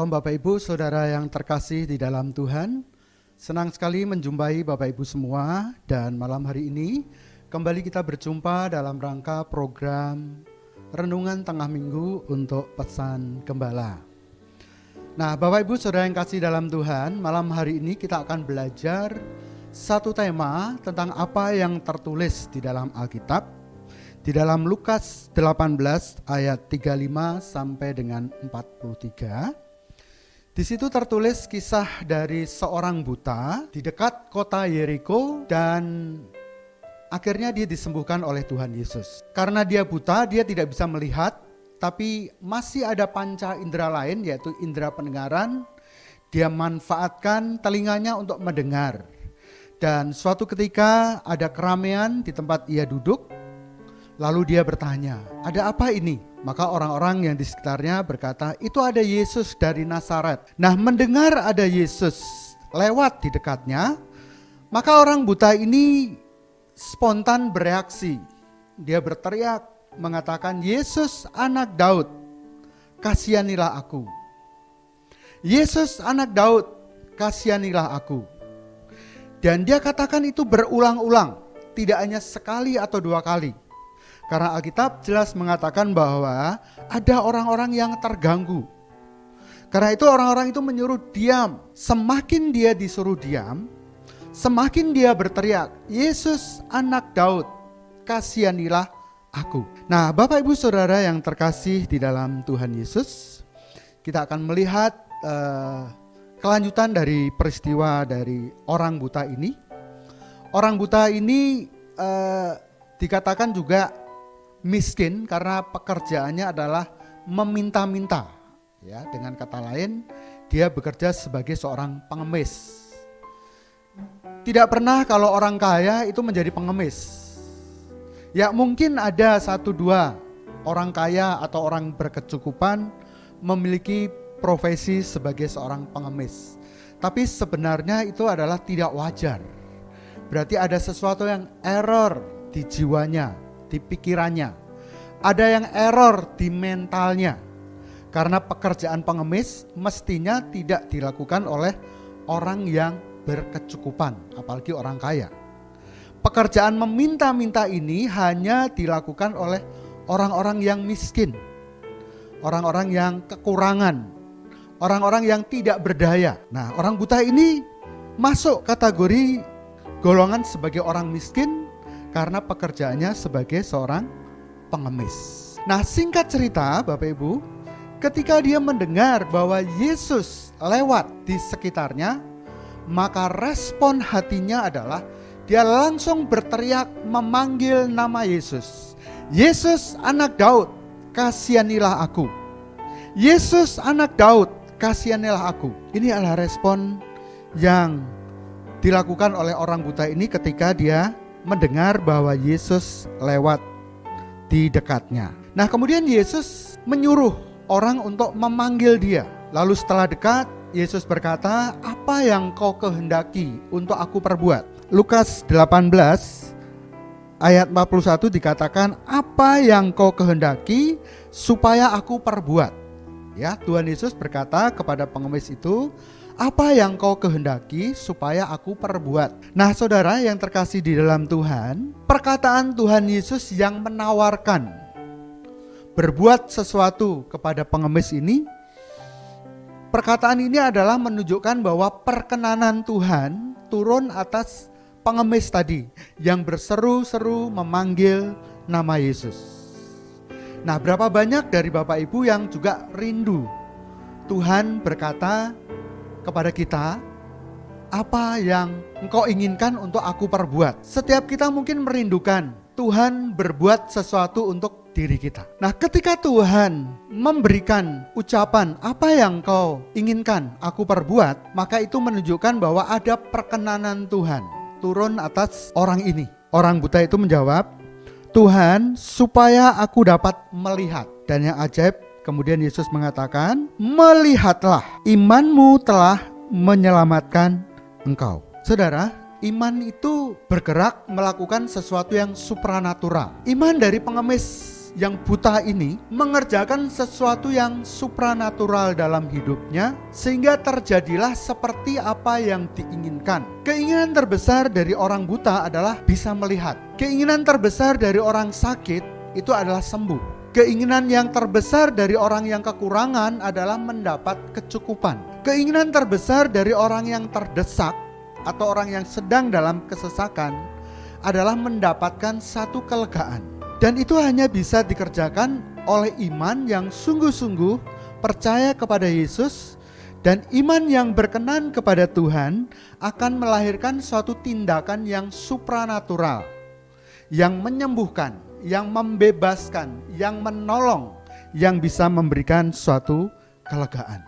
Shalom Bapak Ibu, Saudara yang terkasih di dalam Tuhan. Senang sekali menjumpai Bapak Ibu semua, dan malam hari ini kembali kita berjumpa dalam rangka program Renungan Tengah Minggu untuk Pesan Gembala. Nah, Bapak Ibu Saudara yang kasih dalam Tuhan, malam hari ini kita akan belajar satu tema tentang apa yang tertulis di dalam Alkitab. Di dalam Lukas 18 ayat 35 sampai dengan 43. Di situ tertulis kisah dari seorang buta di dekat kota Yeriko, dan akhirnya dia disembuhkan oleh Tuhan Yesus. Karena dia buta, dia tidak bisa melihat, tapi masih ada panca indera lain, yaitu indera pendengaran. Dia manfaatkan telinganya untuk mendengar. Dan suatu ketika ada keramaian di tempat ia duduk. Lalu dia bertanya, ada apa ini? Maka orang-orang yang di sekitarnya berkata, itu ada Yesus dari Nazaret. Nah, mendengar ada Yesus lewat di dekatnya, maka orang buta ini spontan bereaksi. Dia berteriak mengatakan, Yesus anak Daud, kasihanilah aku. Yesus anak Daud, kasihanilah aku. Dan dia katakan itu berulang-ulang, tidak hanya sekali atau dua kali. Karena Alkitab jelas mengatakan bahwa ada orang-orang yang terganggu. Karena itu orang-orang itu menyuruh diam. Semakin dia disuruh diam, semakin dia berteriak, Yesus anak Daud, kasihanilah aku. Nah, Bapak Ibu Saudara yang terkasih di dalam Tuhan Yesus, kita akan melihat kelanjutan dari peristiwa dari orang buta ini. Orang buta ini dikatakan juga miskin karena pekerjaannya adalah meminta-minta. Ya, dengan kata lain, dia bekerja sebagai seorang pengemis. Tidak pernah kalau orang kaya itu menjadi pengemis. Ya, mungkin ada satu dua orang kaya atau orang berkecukupan memiliki profesi sebagai seorang pengemis. Tapi sebenarnya itu adalah tidak wajar. Berarti ada sesuatu yang error di jiwanya, di pikirannya. Ada yang error di mentalnya. Karena pekerjaan pengemis mestinya tidak dilakukan oleh orang yang berkecukupan, apalagi orang kaya. Pekerjaan meminta-minta ini hanya dilakukan oleh orang-orang yang miskin, orang-orang yang kekurangan, orang-orang yang tidak berdaya. Nah, orang buta ini masuk kategori golongan sebagai orang miskin karena pekerjaannya sebagai seorang pengemis. Nah, singkat cerita Bapak Ibu, ketika dia mendengar bahwa Yesus lewat di sekitarnya, maka respon hatinya adalah dia langsung berteriak memanggil nama Yesus. Yesus anak Daud, kasihanilah aku. Yesus anak Daud, kasihanilah aku. Ini adalah respon yang dilakukan oleh orang buta ini ketika dia mendengar bahwa Yesus lewat di dekatnya. Nah, kemudian Yesus menyuruh orang untuk memanggil dia. Lalu setelah dekat, Yesus berkata, apa yang kau kehendaki untuk aku perbuat? Lukas 18 ayat 41 dikatakan, apa yang kau kehendaki supaya aku perbuat? Ya, Tuhan Yesus berkata kepada pengemis itu, apa yang kau kehendaki supaya aku perbuat? Nah, saudara yang terkasih di dalam Tuhan, perkataan Tuhan Yesus yang menawarkan berbuat sesuatu kepada pengemis ini, perkataan ini adalah menunjukkan bahwa perkenanan Tuhan turun atas pengemis tadi yang berseru-seru memanggil nama Yesus. Nah, berapa banyak dari Bapak Ibu yang juga rindu Tuhan berkata kepada kita, apa yang engkau inginkan untuk aku perbuat? Setiap kita mungkin merindukan Tuhan berbuat sesuatu untuk diri kita. Nah, ketika Tuhan memberikan ucapan, apa yang engkau inginkan aku perbuat, maka itu menunjukkan bahwa ada perkenanan Tuhan turun atas orang ini. Orang buta itu menjawab, Tuhan, supaya aku dapat melihat. Dan yang ajaib, kemudian Yesus mengatakan, melihatlah, imanmu telah menyelamatkan engkau. Saudara, iman itu bergerak melakukan sesuatu yang supranatural. Iman dari pengemis yang buta ini mengerjakan sesuatu yang supranatural dalam hidupnya, sehingga terjadilah seperti apa yang diinginkan. Keinginan terbesar dari orang buta adalah bisa melihat. Keinginan terbesar dari orang sakit itu adalah sembuh. Keinginan yang terbesar dari orang yang kekurangan adalah mendapat kecukupan. Keinginan terbesar dari orang yang terdesak atau orang yang sedang dalam kesesakan adalah mendapatkan satu kelegaan. Dan itu hanya bisa dikerjakan oleh iman yang sungguh-sungguh percaya kepada Yesus, dan iman yang berkenan kepada Tuhan akan melahirkan suatu tindakan yang supranatural, yang menyembuhkan, yang membebaskan, yang menolong, yang bisa memberikan suatu kelegaan.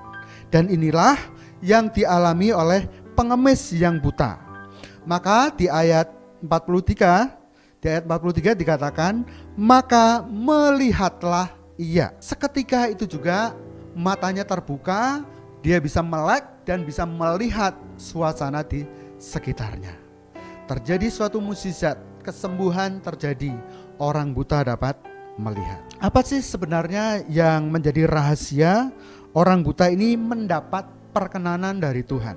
Dan inilah yang dialami oleh pengemis yang buta. Maka di ayat 43 dikatakan, maka melihatlah ia. Seketika itu juga matanya terbuka, dia bisa melek dan bisa melihat suasana di sekitarnya. Terjadi suatu mukjizat, kesembuhan terjadi, orang buta dapat melihat. Apa sih sebenarnya yang menjadi rahasia orang buta ini mendapat perkenanan dari Tuhan?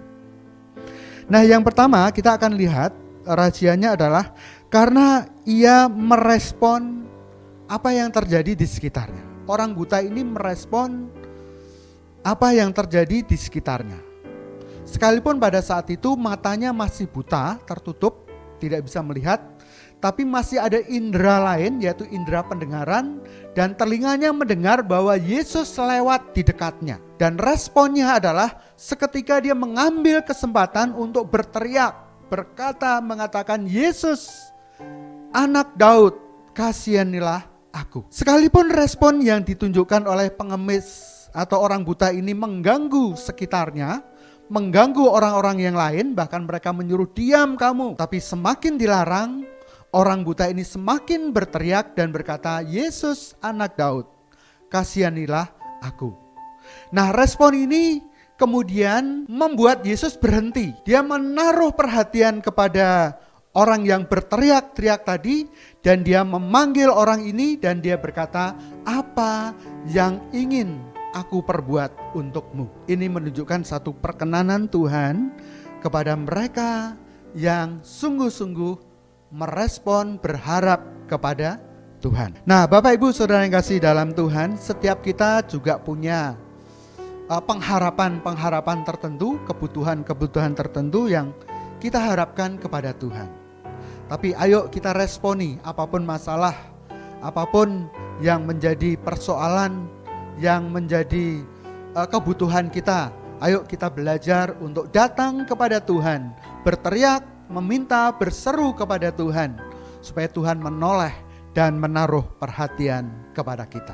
Nah, yang pertama kita akan lihat rahasianya adalah karena ia merespon apa yang terjadi di sekitarnya. Orang buta ini merespon apa yang terjadi di sekitarnya. Sekalipun pada saat itu matanya masih buta, tertutup, tidak bisa melihat, tapi masih ada indera lain, yaitu indera pendengaran, dan telinganya mendengar bahwa Yesus lewat di dekatnya. Dan responnya adalah seketika dia mengambil kesempatan untuk berteriak, mengatakan, Yesus, Anak Daud, kasihanilah aku. Sekalipun respon yang ditunjukkan oleh pengemis atau orang buta ini mengganggu sekitarnya, mengganggu orang-orang yang lain, bahkan mereka menyuruh diam kamu. Tapi semakin dilarang, orang buta ini semakin berteriak dan berkata, Yesus Anak Daud, kasihanilah aku. Nah, respon ini kemudian membuat Yesus berhenti. Dia menaruh perhatian kepada orang yang berteriak-teriak tadi, dan dia memanggil orang ini dan dia berkata, apa yang ingin aku perbuat untukmu? Ini menunjukkan satu perkenanan Tuhan kepada mereka yang sungguh-sungguh merespon berharap kepada Tuhan. Nah, Bapak Ibu Saudara yang kasih dalam Tuhan, setiap kita juga punya pengharapan tertentu, kebutuhan tertentu yang kita harapkan kepada Tuhan. Tapi ayo kita responi apapun masalah, apapun yang menjadi persoalan, yang menjadi kebutuhan kita. Ayo kita belajar untuk datang kepada Tuhan, berteriak, meminta, berseru kepada Tuhan, supaya Tuhan menoleh dan menaruh perhatian kepada kita.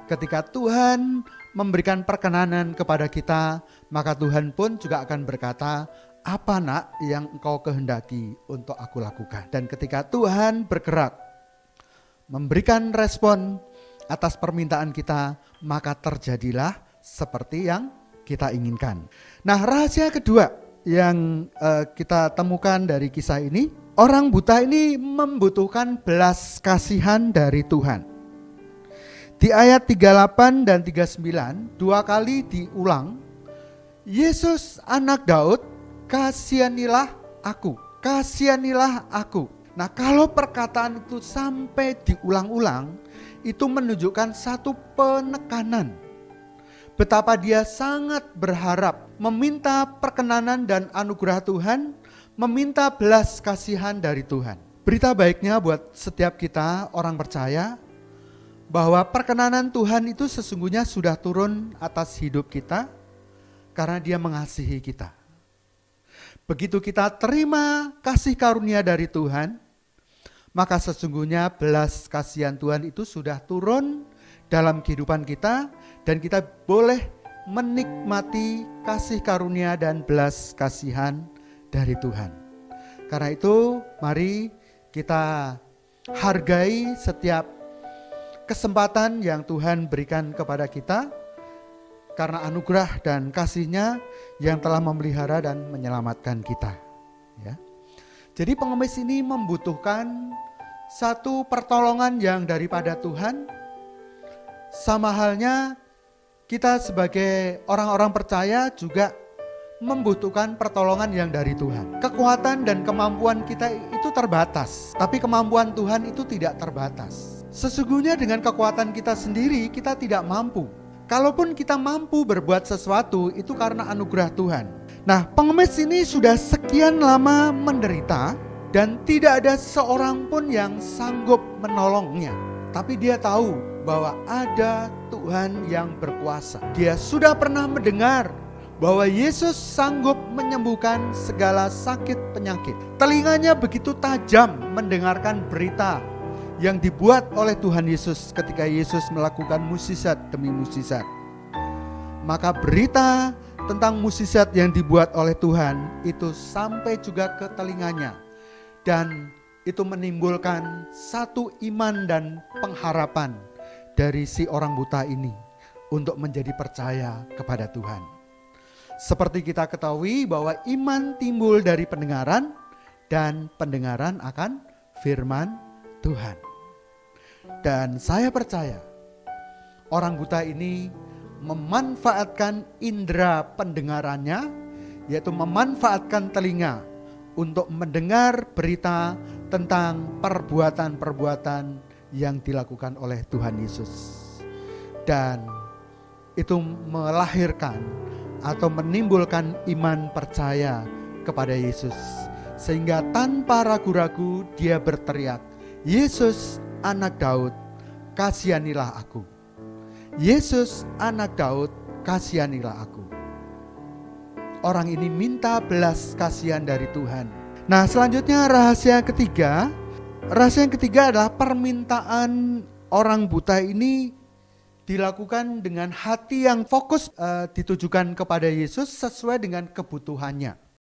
Ketika Tuhan memberikan perkenanan kepada kita, maka Tuhan pun juga akan berkata, apa nak yang engkau kehendaki untuk aku lakukan? Dan ketika Tuhan bergerak, memberikan respon atas permintaan kita, maka terjadilah seperti yang kita inginkan. Nah, rahasia kedua yang kita temukan dari kisah ini, orang buta ini membutuhkan belas kasihan dari Tuhan. Di ayat 38 dan 39 dua kali diulang, Yesus Anak Daud, kasihanilah aku, kasihanilah aku. Nah, kalau perkataan itu sampai diulang-ulang, itu menunjukkan satu penekanan. Betapa dia sangat berharap, meminta perkenanan dan anugerah Tuhan, meminta belas kasihan dari Tuhan. Berita baiknya buat setiap kita orang percaya, bahwa perkenanan Tuhan itu sesungguhnya sudah turun atas hidup kita, karena dia mengasihi kita. Begitu kita terima kasih karunia dari Tuhan, maka sesungguhnya belas kasihan Tuhan itu sudah turun dalam kehidupan kita, dan kita boleh menikmati kasih karunia dan belas kasihan dari Tuhan. Karena itu mari kita hargai setiap kesempatan yang Tuhan berikan kepada kita, karena anugerah dan kasih-Nya yang telah memelihara dan menyelamatkan kita. Ya. Jadi pengemis ini membutuhkan satu pertolongan yang daripada Tuhan. Sama halnya kita sebagai orang-orang percaya juga membutuhkan pertolongan yang dari Tuhan. Kekuatan dan kemampuan kita itu terbatas, tapi kemampuan Tuhan itu tidak terbatas. Sesungguhnya dengan kekuatan kita sendiri kita tidak mampu. Kalaupun kita mampu berbuat sesuatu itu karena anugerah Tuhan. Nah, pengemis ini sudah sekian lama menderita dan tidak ada seorang pun yang sanggup menolongnya. Tapi dia tahu bahwa ada Tuhan yang berkuasa. Dia sudah pernah mendengar bahwa Yesus sanggup menyembuhkan segala sakit penyakit. Telinganya begitu tajam mendengarkan berita yang dibuat oleh Tuhan Yesus ketika Yesus melakukan mukjizat demi mukjizat. Maka berita tentang mukjizat yang dibuat oleh Tuhan itu sampai juga ke telinganya. Dan itu menimbulkan satu iman dan pengharapan dari si orang buta ini untuk menjadi percaya kepada Tuhan. Seperti kita ketahui bahwa iman timbul dari pendengaran dan pendengaran akan firman Tuhan. Dan saya percaya orang buta ini memanfaatkan indera pendengarannya, yaitu memanfaatkan telinga untuk mendengar berita tentang perbuatan-perbuatan yang dilakukan oleh Tuhan Yesus. Dan itu melahirkan atau menimbulkan iman percaya kepada Yesus. Sehingga tanpa ragu-ragu dia berteriak, "Yesus anak Daud, kasihanilah aku. Yesus anak Daud, kasihanilah aku." Orang ini minta belas kasihan dari Tuhan. Nah, selanjutnya rahasia ketiga. Rahasia yang ketiga adalah permintaan orang buta ini dilakukan dengan hati yang fokus ditujukan kepada Yesus sesuai dengan kebutuhannya.